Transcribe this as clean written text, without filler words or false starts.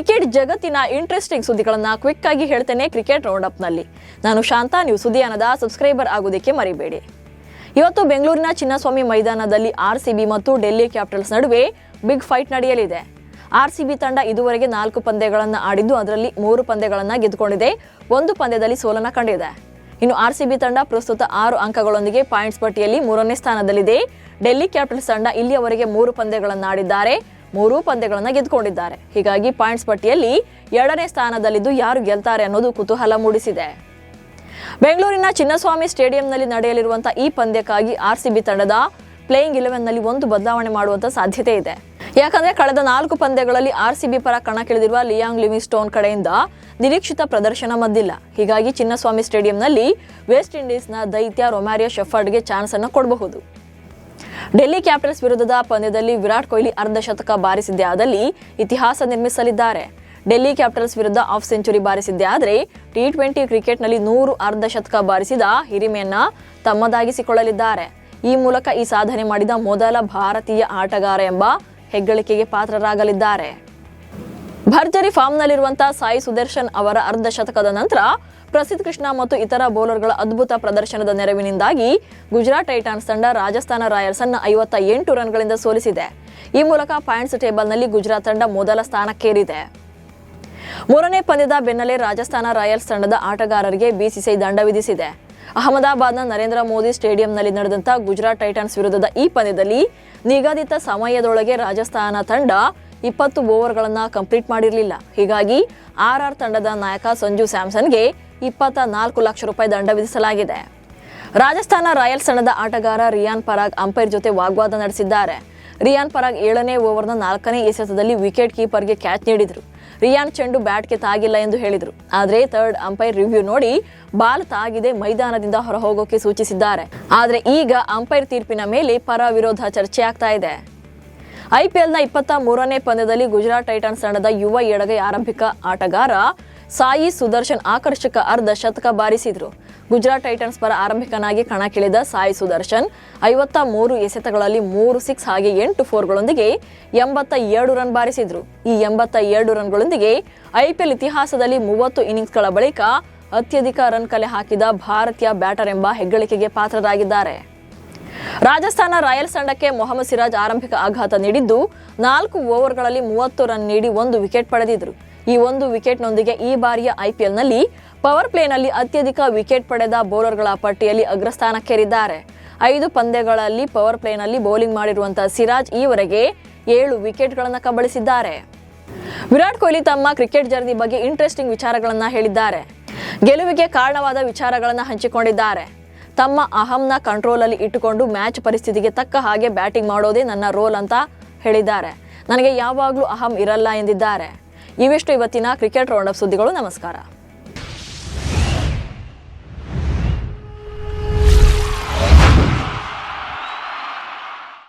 Cricket ಜಗತ್ತಿನ interesting ಸುದ್ದಿಗಳನ್ನು quick ಆಗಿ ಹೇಳ್ತೇನೆ ಕ್ರಿಕೆಟ್ ರೌಂಡ್ ಅಪ್ ನಲ್ಲಿ. ನಾನು ಶಾಂತಾ. ನೀವು ಸುದ್ದಿಯಾನದ ಸಬ್ಸ್ಕ್ರೈಬರ್ ಆಗೋದಕ್ಕೆ ಮರಿಬೇಡಿ. ಇವತ್ತು ಬೆಂಗಳೂರಿನ ಚಿನ್ನಸ್ವಾಮಿ ಮೈದಾನದಲ್ಲಿ ಆರ್ಸಿಬಿ ಮತ್ತು ಡೆಲ್ಲಿ ಕ್ಯಾಪಿಟಲ್ಸ್ ನಡುವೆ ಬಿಗ್ ಫೈಟ್ ನಡೆಯಲಿದೆ. ಆರ್ಸಿಬಿ ತಂಡ ಇದುವರೆಗೆ 4 ಪಂದ್ಯಗಳನ್ನು ಆಡಿದ್ದು ಅದರಲ್ಲಿ 3 ಪಂದ್ಯಗಳನ್ನು ಗೆದ್ದುಕೊಂಡಿದೆ. 1 ಪಂದ್ಯದಲ್ಲಿ ಸೋಲನ್ನು ಕಂಡಿದೆ. ಇನ್ನು ಆರ್ಸಿಬಿ ತಂಡ ಪ್ರಸ್ತುತ 6 ಅಂಕಗಳೊಂದಿಗೆ ಪಾಯಿಂಟ್ಸ್ ಪಟ್ಟಿಯಲ್ಲಿ 3ನೇ ಸ್ಥಾನದಲ್ಲಿದೆ. ಡೆಲ್ಲಿ ಕ್ಯಾಪಿಟಲ್ಸ್ ತಂಡ ಇಲ್ಲಿಯವರೆಗೆ 3 ಪಂದ್ಯಗಳನ್ನು ಆಡಿದ್ದಾರೆ, 3 ಪಂದ್ಯಗಳನ್ನು ಗೆದ್ದುಕೊಂಡಿದ್ದಾರೆ. ಹೀಗಾಗಿ ಪಾಯಿಂಟ್ಸ್ ಪಟ್ಟಿಯಲ್ಲಿ 2ನೇ ಸ್ಥಾನದಲ್ಲಿದ್ದು ಯಾರು ಗೆಲ್ತಾರೆ ಅನ್ನೋದು ಕುತೂಹಲ ಮೂಡಿಸಿದೆ. ಬೆಂಗಳೂರಿನ ಚಿನ್ನಸ್ವಾಮಿ ಸ್ಟೇಡಿಯಂನಲ್ಲಿ ನಡೆಯಲಿರುವಂತಹ ಈ ಪಂದ್ಯಕ್ಕಾಗಿ ಆರ್ಸಿಬಿ ತಂಡದ ಪ್ಲೇಯಿಂಗ್ 11ನಲ್ಲಿ ಒಂದು ಬದಲಾವಣೆ ಮಾಡುವಂತ ಸಾಧ್ಯತೆ ಇದೆ. ಯಾಕಂದ್ರೆ ಕಳೆದ 4 ಪಂದ್ಯಗಳಲ್ಲಿ ಆರ್ಸಿಬಿ ಪರ ಕಣಕ್ಕಿಳಿದಿರುವ ಲಿಯಾಂಗ್ ಲಿವಿಂಗ್ಸ್ಟೋನ್ ಕಡೆಯಿಂದ ನಿರೀಕ್ಷಿತ ಪ್ರದರ್ಶನ ಮದ್ದಿಲ್ಲ. ಹೀಗಾಗಿ ಚಿನ್ನಸ್ವಾಮಿ ಸ್ಟೇಡಿಯಂನಲ್ಲಿ ವೆಸ್ಟ್ ಇಂಡೀಸ್ನ ದೈತ್ಯ ರೊಮಾರಿಯೋ ಶೆಫರ್ಡ್ಗೆ ಚಾನ್ಸ್ ಅನ್ನು ಕೊಡಬಹುದು. ಡೆಲ್ಲಿ ಕ್ಯಾಪಿಟಲ್ಸ್ ವಿರುದ್ಧದ ಪಂದ್ಯದಲ್ಲಿ ವಿರಾಟ್ ಕೊಹ್ಲಿ ಅರ್ಧಶತಕ ಬಾರಿಸಿದ್ದೇ ಆದಲ್ಲಿ ಇತಿಹಾಸ ನಿರ್ಮಿಸಲಿದ್ದಾರೆ. ಡೆಲ್ಲಿ ಕ್ಯಾಪಿಟಲ್ಸ್ ವಿರುದ್ಧ ಹಾಫ್ ಸೆಂಚುರಿ ಬಾರಿಸಿದ್ದೇ ಆದರೆ T20 ಕ್ರಿಕೆಟ್ನಲ್ಲಿ 100 ಅರ್ಧಶತಕ ಬಾರಿಸಿದ ಹಿರಿಮೆಯನ್ನ ತಮ್ಮದಾಗಿಸಿಕೊಳ್ಳಲಿದ್ದಾರೆ. ಈ ಮೂಲಕ ಈ ಸಾಧನೆ ಮಾಡಿದ ಮೊದಲ ಭಾರತೀಯ ಆಟಗಾರ ಎಂಬ ಹೆಗ್ಗಳಿಕೆಗೆ ಪಾತ್ರರಾಗಲಿದ್ದಾರೆ. ಭರ್ಜರಿ ಫಾರ್ಮ್ನಲ್ಲಿರುವಂತಹ ಸಾಯಿ ಸುದರ್ಶನ್ ಅವರ ಅರ್ಧಶತಕದ ನಂತರ ಪ್ರಸಿದ್ಧ ಕೃಷ್ಣ ಮತ್ತು ಇತರ ಬೌಲರ್ಗಳ ಅದ್ಭುತ ಪ್ರದರ್ಶನದ ನೆರವಿನಿಂದಾಗಿ ಗುಜರಾತ್ ಟೈಟಾನ್ಸ್ ತಂಡ ರಾಜಸ್ಥಾನ ರಾಯಲ್ಸ್ ಅನ್ನು 58 ರನ್ಗಳಿಂದ ಸೋಲಿಸಿದೆ. ಈ ಮೂಲಕ ಪಾಯಿಂಟ್ಸ್ ಟೇಬಲ್ನಲ್ಲಿ ಗುಜರಾತ್ ತಂಡ ಮೊದಲ ಸ್ಥಾನಕ್ಕೇರಿದೆ. 3ನೇ ಪಂದ್ಯದ ಬೆನ್ನಲ್ಲೇ ರಾಜಸ್ಥಾನ ರಾಯಲ್ಸ್ ತಂಡದ ಆಟಗಾರರಿಗೆ BCCI ದಂಡ ವಿಧಿಸಿದೆ. ಅಹಮದಾಬಾದ್ನ ನರೇಂದ್ರ ಮೋದಿ ಸ್ಟೇಡಿಯಂನಲ್ಲಿ ನಡೆದಂತ ಗುಜರಾತ್ ಟೈಟಾನ್ಸ್ ವಿರುದ್ಧದ ಈ ಪಂದ್ಯದಲ್ಲಿ ನಿಗದಿತ ಸಮಯದೊಳಗೆ ರಾಜಸ್ಥಾನ ತಂಡ 20 ಓವರ್ಗಳನ್ನು ಕಂಪ್ಲೀಟ್ ಮಾಡಿರಲಿಲ್ಲ. ಹೀಗಾಗಿ RR ತಂಡದ ನಾಯಕ ಸಂಜು ಸ್ಯಾಮ್ಸನ್ಗೆ 24 ಲಕ್ಷ ರೂಪಾಯಿ ದಂಡ ವಿಧಿಸಲಾಗಿದೆ. ರಾಜಸ್ಥಾನ ರಾಯಲ್ಸ್ ತಂಡದ ಆಟಗಾರ ರಿಯಾನ್ ಪರಾಗ್ ಅಂಪೈರ್ ಜೊತೆ ವಾಗ್ವಾದ ನಡೆಸಿದ್ದಾರೆ. ರಿಯಾನ್ ಪರಾಗ್ 7ನೇ ಓವರ್ನ 4ನೇ ಎಸೆತದಲ್ಲಿ ವಿಕೆಟ್ ಕೀಪರ್ಗೆ ಕ್ಯಾಚ್ ನೀಡಿದ್ರು. ರಿಯಾನ್ ಚೆಂಡು ಬ್ಯಾಟ್ಗೆ ತಾಗಿಲ್ಲ ಎಂದು ಹೇಳಿದ್ರು. ಆದರೆ ಥರ್ಡ್ ಅಂಪೈರ್ ರಿವ್ಯೂ ನೋಡಿ ಬಾಲ್ ತಾಗಿದೆ, ಮೈದಾನದಿಂದ ಹೊರಹೋಗೋಕೆ ಸೂಚಿಸಿದ್ದಾರೆ. ಆದರೆ ಈಗ ಅಂಪೈರ್ ತೀರ್ಪಿನ ಮೇಲೆ ಪರ ವಿರೋಧ ಚರ್ಚೆ ಆಗ್ತಾ ಇದೆ. IPLನ 23ನೇ ಪಂದ್ಯದಲ್ಲಿ ಗುಜರಾತ್ ಟೈಟಾನ್ಸ್ ತಂಡದ ಯುವ ಎಡಗೈ ಆರಂಭಿಕ ಆಟಗಾರ ಸಾಯಿ ಸುದರ್ಶನ್ ಆಕರ್ಷಕ ಅರ್ಧ ಶತಕ ಬಾರಿಸಿದ್ರು. ಗುಜರಾತ್ ಟೈಟಾನ್ಸ್ ಪರ ಆರಂಭಿಕನಾಗಿ ಕಣಕ್ಕಿಳಿದ ಸಾಯಿ ಸುದರ್ಶನ್ 53 ಎಸೆತಗಳಲ್ಲಿ 3 ಸಿಕ್ಸ್ ಹಾಗೆ 8 ಫೋರ್ಗಳೊಂದಿಗೆ 87 ರನ್ ಬಾರಿಸಿದ್ರು. ಈ 87 ರನ್ಗಳೊಂದಿಗೆ IPL ಇತಿಹಾಸದಲ್ಲಿ 30 ಇನ್ನಿಂಗ್ಸ್ಗಳ ಬಳಿಕ ಅತ್ಯಧಿಕ ರನ್ ಕಲೆ ಹಾಕಿದ ಭಾರತೀಯ ಬ್ಯಾಟರ್ ಎಂಬ ಹೆಗ್ಗಳಿಕೆಗೆ ಪಾತ್ರರಾಗಿದ್ದಾರೆ. ರಾಜಸ್ಥಾನ ರಾಯಲ್ಸ್ ತಂಡಕ್ಕೆ ಮೊಹಮ್ಮದ್ ಸಿರಾಜ್ ಆರಂಭಿಕ ಆಘಾತ ನೀಡಿದ್ದು 4 ಓವರ್ಗಳಲ್ಲಿ 30 ರನ್ ನೀಡಿ 1 ವಿಕೆಟ್ ಪಡೆದಿದ್ರು. ಈ 1 ವಿಕೆಟ್ನೊಂದಿಗೆ ಈ ಬಾರಿಯ IPLನಲ್ಲಿ ಪವರ್ ಪ್ಲೇನಲ್ಲಿ ಅತ್ಯಧಿಕ ವಿಕೆಟ್ ಪಡೆದ ಬೌಲರ್ಗಳ ಪಟ್ಟಿಯಲ್ಲಿ ಅಗ್ರಸ್ಥಾನಕ್ಕೇರಿದ್ದಾರೆ. 5 ಪಂದ್ಯಗಳಲ್ಲಿ ಪವರ್ ಪ್ಲೇನಲ್ಲಿ ಬೌಲಿಂಗ್ ಮಾಡಿರುವಂತಹ ಸಿರಾಜ್ ಈವರೆಗೆ 7 ವಿಕೆಟ್ಗಳನ್ನು ಕಬಳಿಸಿದ್ದಾರೆ. ವಿರಾಟ್ ಕೊಹ್ಲಿ ತಮ್ಮ ಕ್ರಿಕೆಟ್ ಜರ್ನಿ ಬಗ್ಗೆ ಇಂಟ್ರೆಸ್ಟಿಂಗ್ ವಿಚಾರಗಳನ್ನ ಹೇಳಿದ್ದಾರೆ. ಗೆಲುವಿಗೆ ಕಾರಣವಾದ ವಿಚಾರಗಳನ್ನು ಹಂಚಿಕೊಂಡಿದ್ದಾರೆ. ತಮ್ಮ ಅಹಂನ ಕಂಟ್ರೋಲ್ ಅಲ್ಲಿ ಇಟ್ಟುಕೊಂಡು ಮ್ಯಾಚ್ ಪರಿಸ್ಥಿತಿಗೆ ತಕ್ಕ ಹಾಗೆ ಬ್ಯಾಟಿಂಗ್ ಮಾಡೋದೇ ನನ್ನ ರೋಲ್ ಅಂತ ಹೇಳಿದ್ದಾರೆ. ನನಗೆ ಯಾವಾಗಲೂ ಅಹಂ ಇರಲ್ಲ ಎಂದಿದ್ದಾರೆ. ಇವಿಷ್ಟು ಇವತ್ತಿನ ಕ್ರಿಕೆಟ್ ರೌಂಡ್ ಅಪ್ ಸುದ್ದಿಗಳು. ನಮಸ್ಕಾರ.